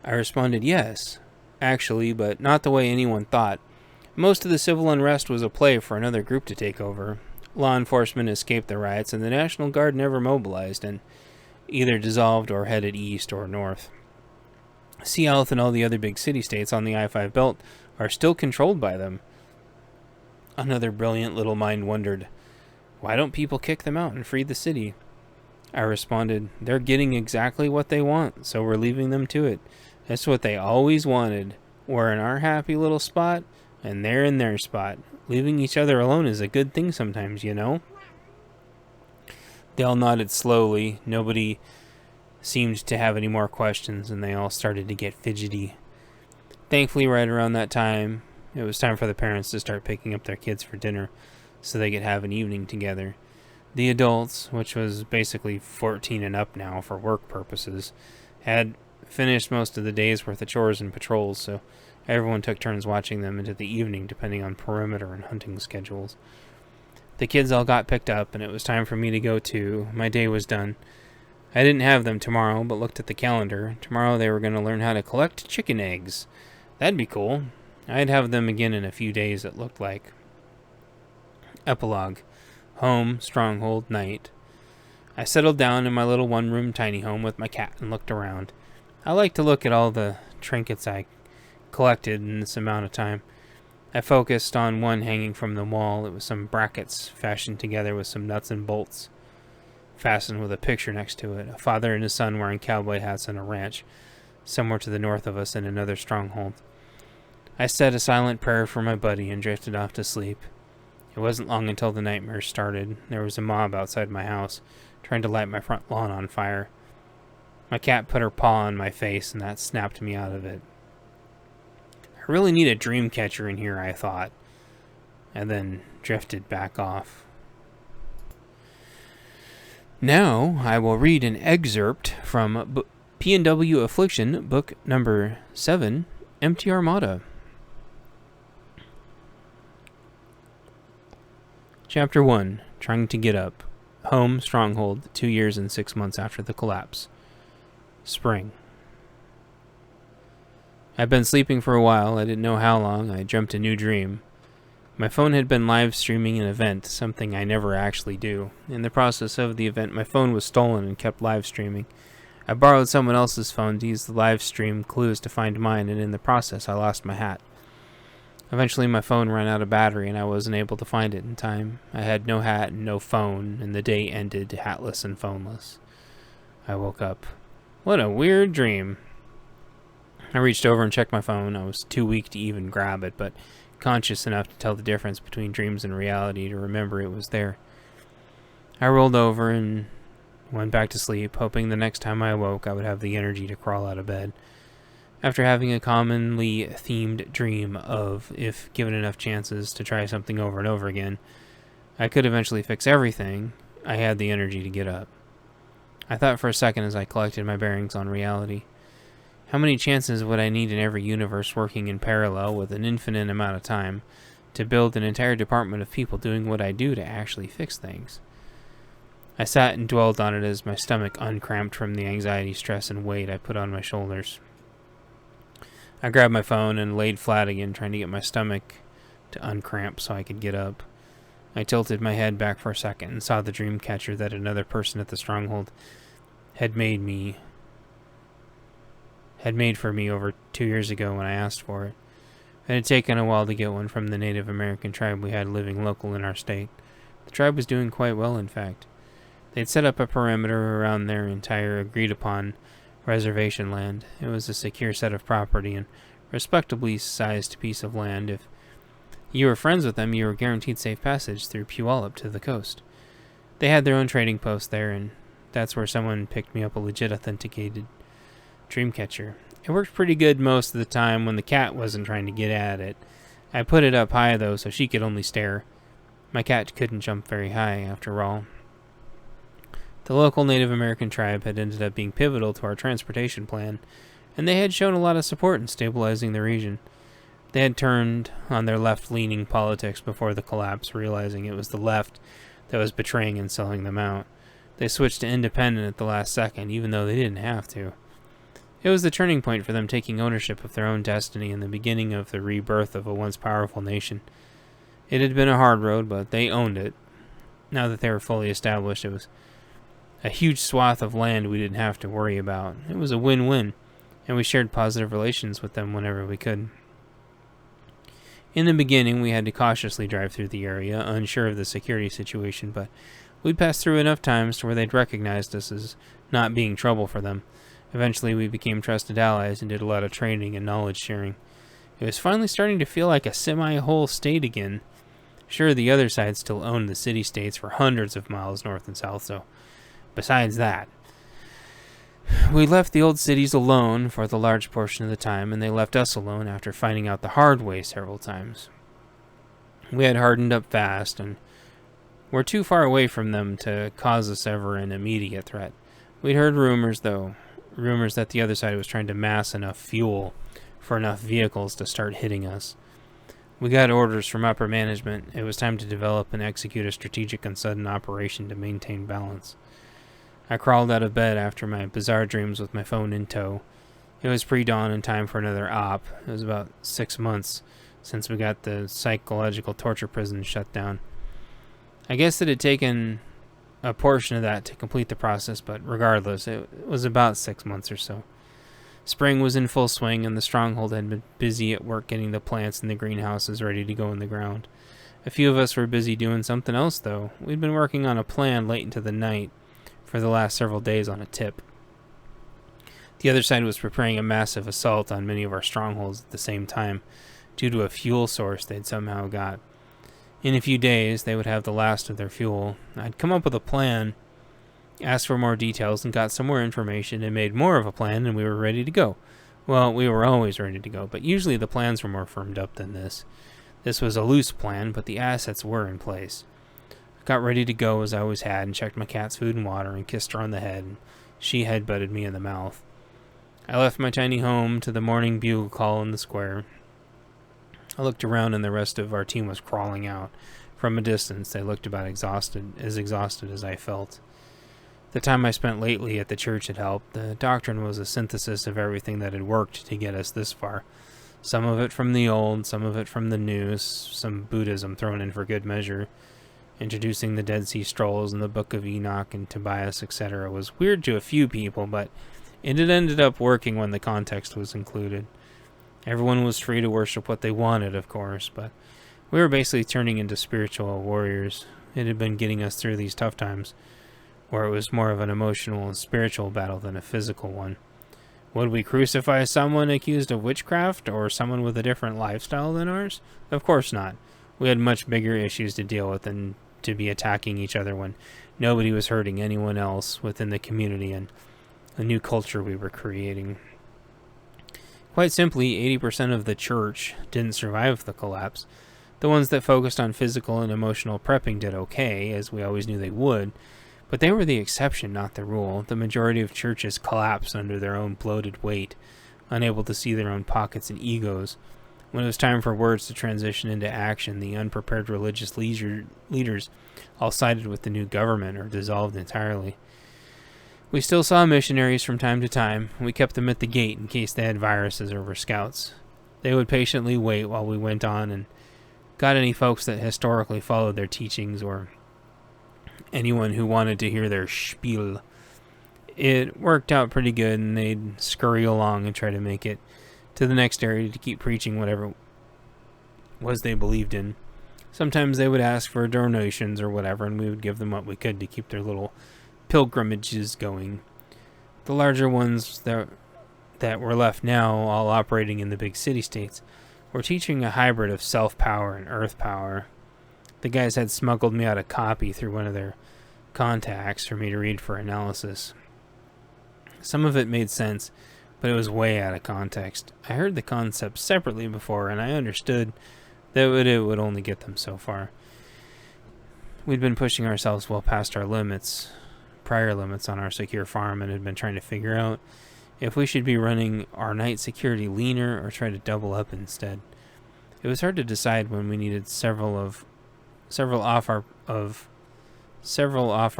I responded, yes, actually, but not the way anyone thought. Most of the civil unrest was a play for another group to take over. Law enforcement escaped the riots, and the National Guard never mobilized and either dissolved or headed east or north. Seattle and all the other big city-states on the I-5 belt are still controlled by them. Another brilliant little mind wondered, why don't people kick them out and free the city? I responded, they're getting exactly what they want, so we're leaving them to it. That's what they always wanted. We're in our happy little spot, and they're in their spot. Leaving each other alone is a good thing sometimes, you know? They all nodded slowly. Nobody seemed to have any more questions, and they all started to get fidgety. Thankfully, right around that time, it was time for the parents to start picking up their kids for dinner so they could have an evening together. The adults, which was basically 14 and up now for work purposes, had finished most of the day's worth of chores and patrols, so everyone took turns watching them into the evening depending on perimeter and hunting schedules. The kids all got picked up, and it was time for me to go too. My day was done. I didn't have them tomorrow, but looked at the calendar. Tomorrow they were going to learn how to collect chicken eggs. That'd be cool. I'd have them again in a few days, it looked like. Epilogue. Home, stronghold, night. I settled down in my little one-room tiny home with my cat and looked around. I like to look at all the trinkets I collected in this amount of time. I focused on one hanging from the wall. It was some brackets fashioned together with some nuts and bolts, fastened with a picture next to it. A father and his son wearing cowboy hats on a ranch, somewhere to the north of us in another stronghold. I said a silent prayer for my buddy and drifted off to sleep. It wasn't long until the nightmares started. There was a mob outside my house, trying to light my front lawn on fire. My cat put her paw on my face, and that snapped me out of it. I really need a dream catcher in here, I thought, and then drifted back off. Now, I will read an excerpt from P&W Affliction, book number 7, Empty Armada. Chapter 1, Trying to Get Up. Home, Stronghold, 2 years and 6 months after the collapse. Spring. I'd been sleeping for a while. I didn't know how long. I dreamt a new dream. My phone had been live streaming an event, something I never actually do. In the process of the event, my phone was stolen and kept live streaming. I borrowed someone else's phone to use the live stream clues to find mine, and in the process, I lost my hat. Eventually, my phone ran out of battery, and I wasn't able to find it in time. I had no hat and no phone, and the day ended hatless and phoneless. I woke up. What a weird dream. I reached over and checked my phone. I was too weak to even grab it, but conscious enough to tell the difference between dreams and reality to remember it was there. I rolled over and went back to sleep, hoping the next time I awoke I would have the energy to crawl out of bed. After having a commonly themed dream of, if given enough chances to try something over and over again, I could eventually fix everything, I had the energy to get up. I thought for a second as I collected my bearings on reality. How many chances would I need in every universe working in parallel with an infinite amount of time to build an entire department of people doing what I do to actually fix things? I sat and dwelled on it as my stomach uncramped from the anxiety, stress, and weight I put on my shoulders. I grabbed my phone and laid flat again, trying to get my stomach to uncramp so I could get up. I tilted my head back for a second and saw the dream catcher that another person at the stronghold had made for me over 2 years ago when I asked for it. It had taken a while to get one from the Native American tribe we had living local in our state. The tribe was doing quite well, in fact. They'd set up a perimeter around their entire agreed-upon reservation land. It was a secure set of property and respectably sized piece of land. If you were friends with them, you were guaranteed safe passage through Puyallup to the coast. They had their own trading post there, and that's where someone picked me up a legit authenticated dreamcatcher. It worked pretty good most of the time when the cat wasn't trying to get at it. I put it up high, though, so she could only stare. My cat couldn't jump very high, after all. The local Native American tribe had ended up being pivotal to our transportation plan, and they had shown a lot of support in stabilizing the region. They had turned on their left-leaning politics before the collapse, realizing it was the left that was betraying and selling them out. They switched to independent at the last second, even though they didn't have to. It was the turning point for them taking ownership of their own destiny and the beginning of the rebirth of a once powerful nation. It had been a hard road, but they owned it. Now that they were fully established, it was a huge swath of land we didn't have to worry about. It was a win-win, and we shared positive relations with them whenever we could. In the beginning, we had to cautiously drive through the area, unsure of the security situation, but we'd passed through enough times to where they'd recognized us as not being trouble for them. Eventually, we became trusted allies and did a lot of training and knowledge sharing. It was finally starting to feel like a semi-whole state again. Sure, the other side still owned the city-states for hundreds of miles north and south, so besides that, we left the old cities alone for the large portion of the time, and they left us alone after finding out the hard way several times. We had hardened up fast, and were too far away from them to cause us ever an immediate threat. We'd heard rumors that the other side was trying to mass enough fuel for enough vehicles to start hitting us. We got orders from upper management. It was time to develop and execute a strategic and sudden operation to maintain balance. I crawled out of bed after my bizarre dreams with my phone in tow. It was pre-dawn and time for another op. It was about 6 months since we got the psychological torture prison shut down. I guess it had taken a portion of that to complete the process, but regardless, it was about 6 months or so. Spring was in full swing, and the stronghold had been busy at work getting the plants in the greenhouses ready to go in the ground. A few of us were busy doing something else, though. We'd been working on a plan late into the night for the last several days on a tip. The other side was preparing a massive assault on many of our strongholds at the same time, due to a fuel source they'd somehow got. In a few days, they would have the last of their fuel. I'd come up with a plan, asked for more details, and got some more information, and made more of a plan, and we were ready to go. Well, we were always ready to go, but usually the plans were more firmed up than this. This was a loose plan, but the assets were in place. I got ready to go as I always had, and checked my cat's food and water, and kissed her on the head, and she headbutted me in the mouth. I left my tiny home to the morning bugle call in the square. I looked around, and the rest of our team was crawling out. From a distance, they looked about exhausted as I felt. The time I spent lately at the church had helped. The doctrine was a synthesis of everything that had worked to get us this far. Some of it from the old, some of it from the new, some Buddhism thrown in for good measure. Introducing the Dead Sea Scrolls and the Book of Enoch and Tobias, etc. was weird to a few people, but it had ended up working when the context was included. Everyone was free to worship what they wanted, of course, but we were basically turning into spiritual warriors. It had been getting us through these tough times, where it was more of an emotional and spiritual battle than a physical one. Would we crucify someone accused of witchcraft, or someone with a different lifestyle than ours? Of course not. We had much bigger issues to deal with than to be attacking each other when nobody was hurting anyone else within the community and the new culture we were creating. Quite simply, 80% of the church didn't survive the collapse. The ones that focused on physical and emotional prepping did okay, as we always knew they would, but they were the exception, not the rule. The majority of churches collapsed under their own bloated weight, unable to see their own pockets and egos. When it was time for words to transition into action, the unprepared religious leaders all sided with the new government or dissolved entirely. We still saw missionaries from time to time. We kept them at the gate in case they had viruses or were scouts. They would patiently wait while we went on and got any folks that historically followed their teachings or anyone who wanted to hear their spiel. It worked out pretty good, and they'd scurry along and try to make it to the next area to keep preaching whatever it was they believed in. Sometimes they would ask for donations or whatever, and we would give them what we could to keep their little pilgrimages going. The larger ones that were left now, all operating in the big city-states, were teaching a hybrid of self-power and earth power. The guys had smuggled me out a copy through one of their contacts for me to read for analysis. Some of it made sense, but it was way out of context. I heard the concept separately before, and I understood that it would only get them so far. We'd been pushing ourselves well past our prior limits on our secure farm, and had been trying to figure out if we should be running our night security leaner or try to double up instead. It was hard to decide when we needed several off our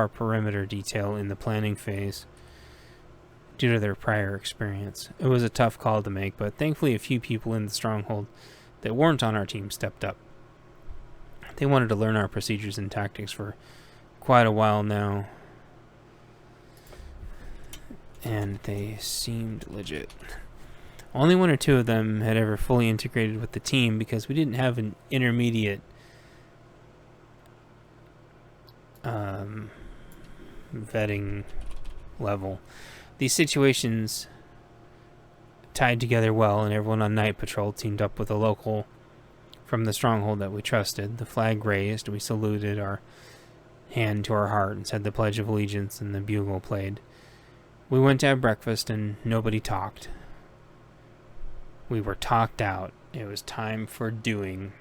perimeter detail in the planning phase. due to their prior experience. It was a tough call to make, but thankfully a few people in the stronghold that weren't on our team stepped up. They wanted to learn our procedures and tactics for quite a while now, and they seemed legit. Only one or two of them had ever fully integrated with the team because we didn't have an intermediate vetting level. These situations tied together well, and everyone on night patrol teamed up with a local from the stronghold that we trusted. The flag raised, we saluted, our hand to our heart, and said the Pledge of Allegiance, and the bugle played. We went to have breakfast, and nobody talked. We were talked out. It was time for doing.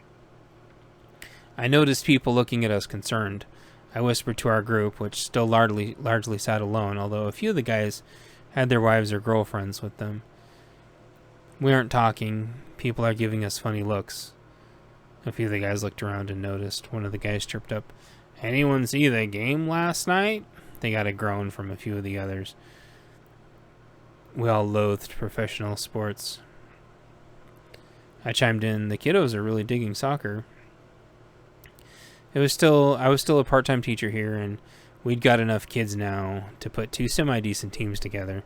I noticed people looking at us concerned. I whispered to our group, which still largely sat alone, although a few of the guys had their wives or girlfriends with them. We aren't talking. People are giving us funny looks. A few of the guys looked around and noticed. One of the guys chirped up, "Anyone see the game last night?" They got a groan from a few of the others. We all loathed professional sports. I chimed in, "The kiddos are really digging soccer." I was still a part-time teacher here, and we'd got enough kids now to put two semi-decent teams together.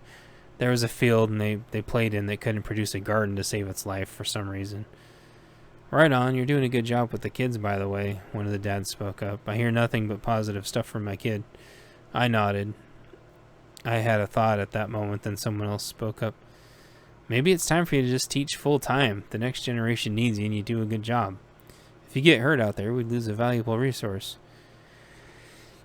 There was a field and they played in that couldn't produce a garden to save its life for some reason. "Right on, you're doing a good job with the kids, by the way," one of the dads spoke up. "I hear nothing but positive stuff from my kid." I nodded. I had a thought at that moment, then someone else spoke up. "Maybe it's time for you to just teach full-time. The next generation needs you and you do a good job. If you get hurt out there, we'd lose a valuable resource."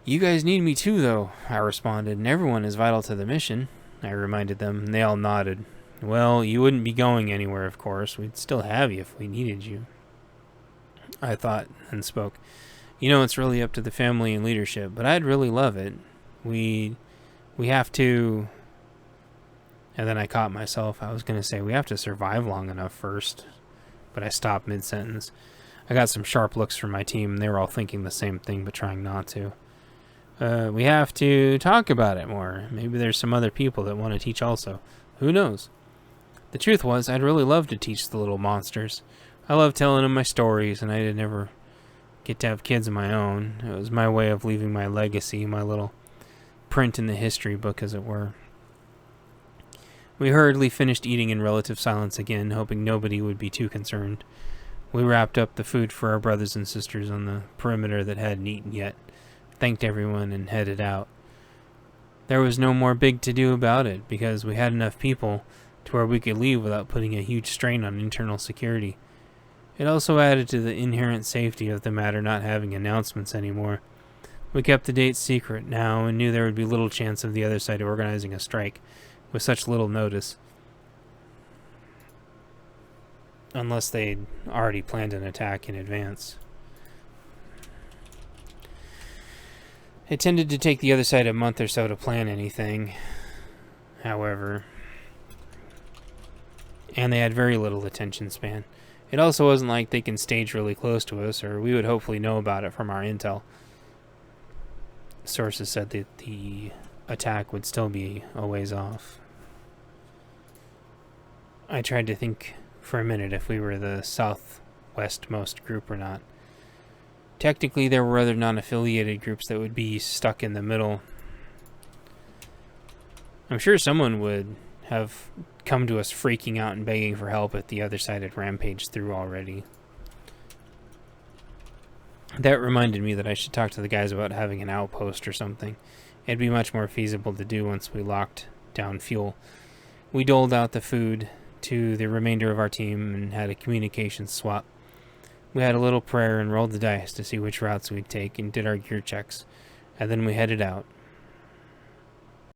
"You guys need me too, though," I responded, "and everyone is vital to the mission," I reminded them, and they all nodded. "Well, you wouldn't be going anywhere, of course. We'd still have you if we needed you." I thought and spoke. "You know, it's really up to the family and leadership, but I'd really love it. We have to..." And then I caught myself. I was going to say, "We have to survive long enough first," but I stopped mid-sentence. I got some sharp looks from my team, and they were all thinking the same thing, but trying not to. "We have to talk about it more. Maybe there's some other people that want to teach also. Who knows?" The truth was, I'd really love to teach the little monsters. I love telling them my stories, and I didn't ever get to have kids of my own. It was my way of leaving my legacy, my little print in the history book, as it were. We hurriedly finished eating in relative silence again, hoping nobody would be too concerned. We wrapped up the food for our brothers and sisters on the perimeter that hadn't eaten yet, thanked everyone, and headed out. There was no more big to-do about it, because we had enough people to where we could leave without putting a huge strain on internal security. It also added to the inherent safety of the matter not having announcements anymore. We kept the date secret now and knew there would be little chance of the other side organizing a strike with such little notice, unless they'd already planned an attack in advance. It tended to take the other side a month or so to plan anything, however, and they had very little attention span. It also wasn't like they can stage really close to us, or we would hopefully know about it from our intel. Sources said that the attack would still be a ways off. I tried to think for a minute if we were the southwestmost group or not. Technically, there were other non-affiliated groups that would be stuck in the middle. I'm sure someone would have come to us freaking out and begging for help if the other side had rampaged through already. That reminded me that I should talk to the guys about having an outpost or something. It'd be much more feasible to do once we locked down fuel. We doled out the food to the remainder of our team and had a communications swap. We had a little prayer and rolled the dice to see which routes we'd take and did our gear checks, and then we headed out.